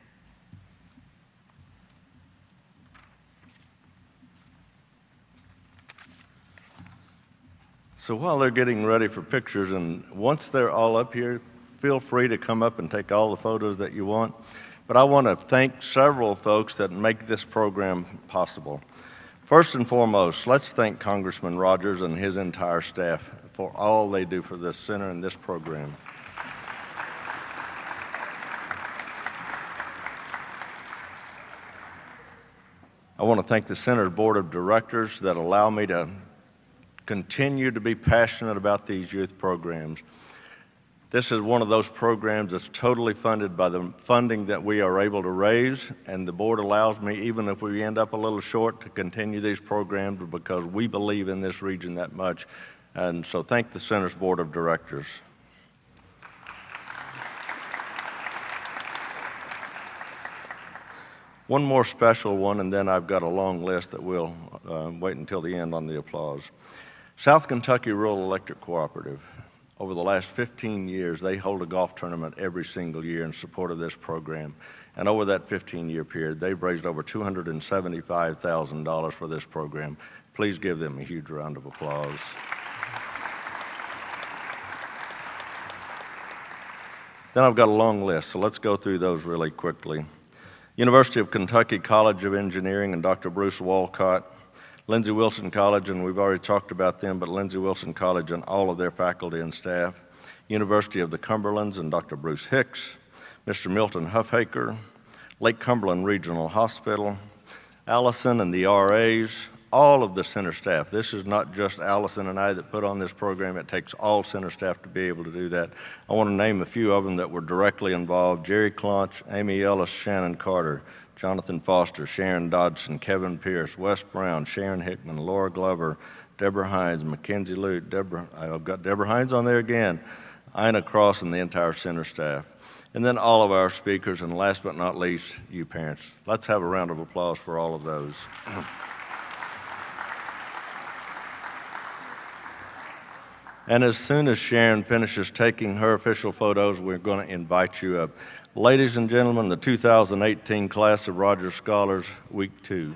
Speaker 10: So while they're getting ready for pictures, and once they're all up here, feel free to come up and take all the photos that you want. But I want to thank several folks that make this program possible. First and foremost, let's thank Congressman Rogers and his entire staff for all they do for this center and this program. I want to thank the Center's Board of Directors that allow me to continue to be passionate about these youth programs. This is one of those programs that's totally funded by the funding that we are able to raise, and the board allows me, even if we end up a little short, to continue these programs because we believe in this region that much. And so thank the Center's Board of Directors. One more special one, and then I've got a long list that we'll wait until the end on the applause. South Kentucky Rural Electric Cooperative. Over the last 15 years, they hold a golf tournament every single year in support of this program. And over that 15-year period, they've raised over $275,000 for this program. Please give them a huge round of applause. Then I've got a long list, so let's go through those really quickly. University of Kentucky College of Engineering and Dr. Bruce Walcott. Lindsey Wilson College, and we've already talked about them, but Lindsey Wilson College and all of their faculty and staff. University of the Cumberlands and Dr. Bruce Hicks. Mr. Milton Huffaker. Lake Cumberland Regional Hospital. Allison and the RAs. All of the center staff. This is not just Allison and I that put on this program. It takes all center staff to be able to do that. I want to name a few of them that were directly involved. Jerry Clonch, Amy Ellis, Shannon Carter, Jonathan Foster, Sharon Dodson, Kevin Pierce, Wes Brown, Sharon Hickman, Laura Glover, Deborah Hines, Mackenzie Lute, I've got Deborah Hines on there again, Ina Cross, and the entire center staff. And then all of our speakers, and last but not least, you parents. Let's have a round of applause for all of those. And as soon as Sharon finishes taking her official photos, we're going to invite you up. Ladies and gentlemen, the 2018 class of Rogers Scholars, Week 2.